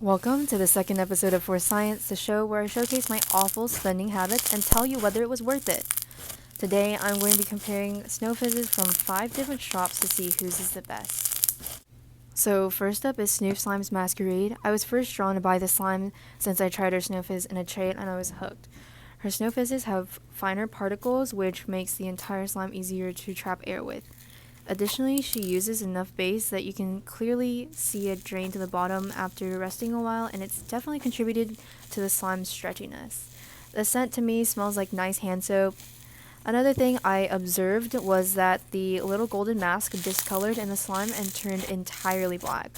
Welcome to the second episode of For Science, the show where I showcase my awful spending habits and tell you whether it was worth it. Today, I'm going to be comparing snow fizzes from 5 different shops to see whose is the best. So first up is Snoofs Slime's Masquerade. I was first drawn to buy the slime since I tried her snow fizz in a tray and I was hooked. Her snow fizzes have finer particles, which makes the entire slime easier to trap air with. Additionally, she uses enough base that you can clearly see it drain to the bottom after resting a while, and it's definitely contributed to the slime's stretchiness. The scent to me smells like nice hand soap. Another thing I observed was that the little golden mask discolored in the slime and turned entirely black.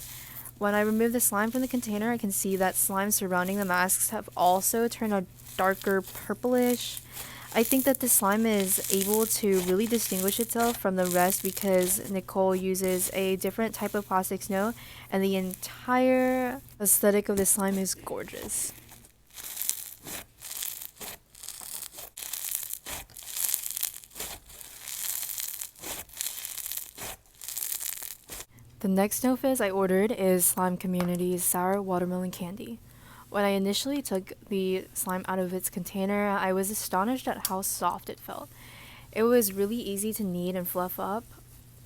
When I remove the slime from the container, I can see that slime surrounding the masks have also turned a darker purplish. I think that this slime is able to really distinguish itself from the rest because Nicole uses a different type of plastic snow and the entire aesthetic of this slime is gorgeous. The next snow fizz I ordered is Slime Community's Sour Watermelon Candy. When I initially took the slime out of its container, I was astonished at how soft it felt. It was really easy to knead and fluff up,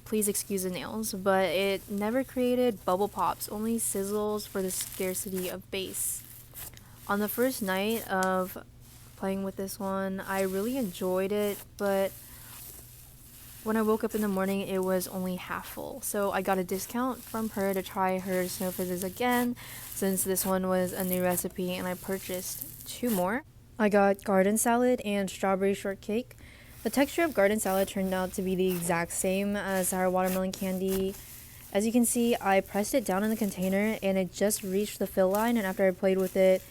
please excuse the nails, but it never created bubble pops, only sizzles for the scarcity of base. On the first night of playing with this one, I really enjoyed it, but when I woke up in the morning, it was only half full. So I got a discount from her to try her snow fizzes again, since this one was a new recipe, and I purchased 2 more. I got garden salad and strawberry shortcake. The texture of garden salad turned out to be the exact same as our watermelon candy. As you can see, I pressed it down in the container and it just reached the fill line, and after I played with it,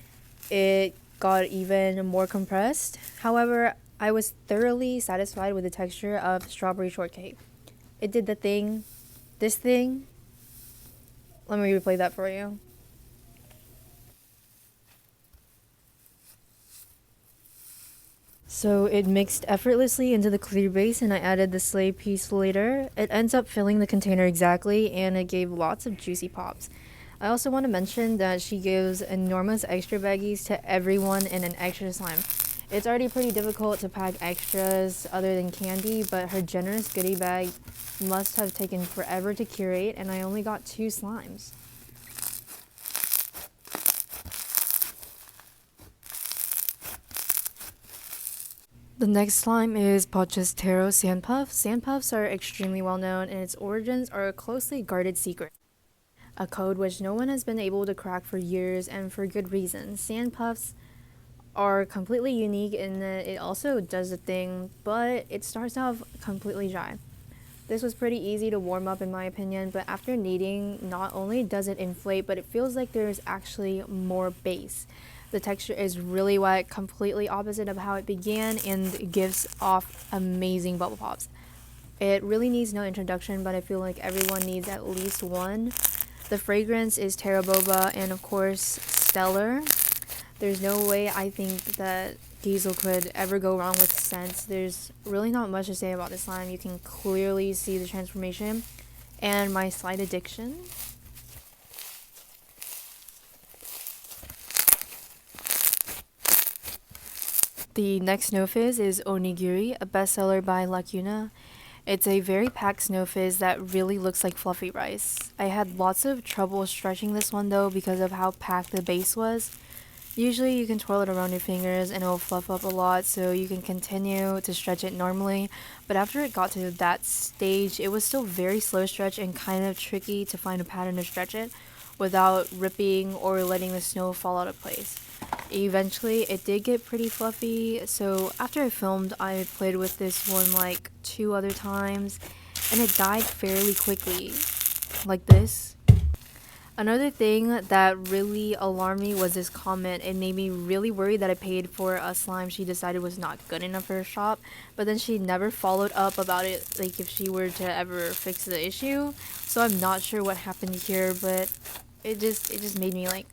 it got even more compressed. However, I was thoroughly satisfied with the texture of strawberry shortcake. It did the thing. This thing. Let me replay that for you. So it mixed effortlessly into the clear base and I added the sleigh piece later. It ends up filling the container exactly and it gave lots of juicy pops. I also want to mention that she gives enormous extra baggies to everyone in an extra slime. It's already pretty difficult to pack extras other than candy, but her generous goodie bag must have taken forever to curate, and I only got 2 slimes. The next slime is Pochestero Sandpuff. Sandpuffs are extremely well known, and its origins are a closely guarded secret. A code which no one has been able to crack for years, and for good reason. Sandpuffs are completely unique in that it also does a thing, but it starts off completely dry. This was pretty easy to warm up in my opinion, but after kneading, not only does it inflate, but it feels like there's actually more base. The texture is really wet, completely opposite of how it began, and it gives off amazing bubble pops. It really needs no introduction, but I feel like everyone needs at least one. The fragrance is Terra Boba and of course stellar. There's no way I think that Diesel could ever go wrong with scents. There's really not much to say about this slime. You can clearly see the transformation and my slight addiction. The next snow fizz is Onigiri, a bestseller by Lacuna. It's a very packed snow fizz that really looks like fluffy rice. I had lots of trouble stretching this one though because of how packed the base was. Usually you can twirl it around your fingers and it will fluff up a lot, so you can continue to stretch it normally, but after it got to that stage, it was still very slow stretch and kind of tricky to find a pattern to stretch it without ripping or letting the snow fall out of place. Eventually it did get pretty fluffy, so after I filmed, I played with this one like 2 other times and it died fairly quickly, like this. Another thing that really alarmed me was this comment. It made me really worried that I paid for a slime she decided was not good enough for her shop, but then she never followed up about it, like if she were to ever fix the issue. So I'm not sure what happened here, but it just made me like,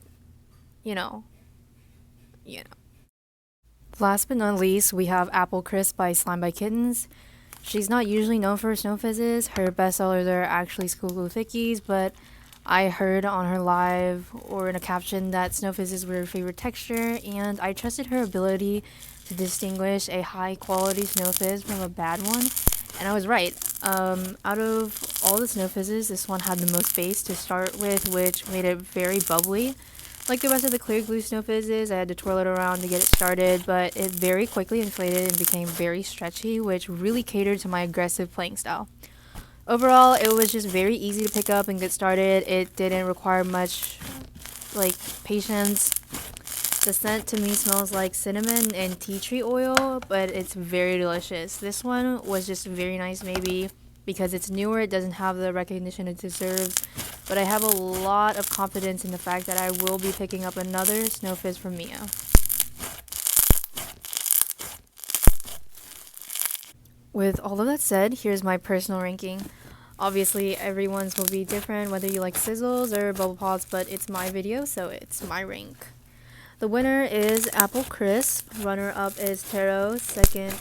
you know. Last but not least, we have Apple Crisp by Slime by Kittens. She's not usually known for her snow fizzes. Her bestsellers are actually School Glue Thickies, but I heard on her live or in a caption that Snoofs were her favorite texture, and I trusted her ability to distinguish a high quality Snoofs from a bad one, and I was right. Out of all the Snoofs, this one had the most base to start with, which made it very bubbly. Like the rest of the clear glue Snoofs, I had to twirl it around to get it started, but it very quickly inflated and became very stretchy, which really catered to my aggressive playing style. Overall, it was just very easy to pick up and get started. It didn't require much like patience. The scent to me smells like cinnamon and tea tree oil, but it's very delicious. This one was just very nice, maybe because it's newer, it doesn't have the recognition it deserves, but I have a lot of confidence in the fact that I will be picking up another Snoofs from Mia. With all of that said, here's my personal ranking. Obviously, everyone's will be different, whether you like sizzles or bubble pops, but it's my video, so it's my rank. The winner is Apple Crisp, runner-up is Taro, second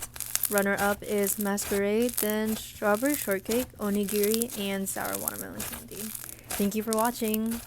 runner-up is Masquerade, then Strawberry Shortcake, Onigiri, and Sour Watermelon Candy. Thank you for watching!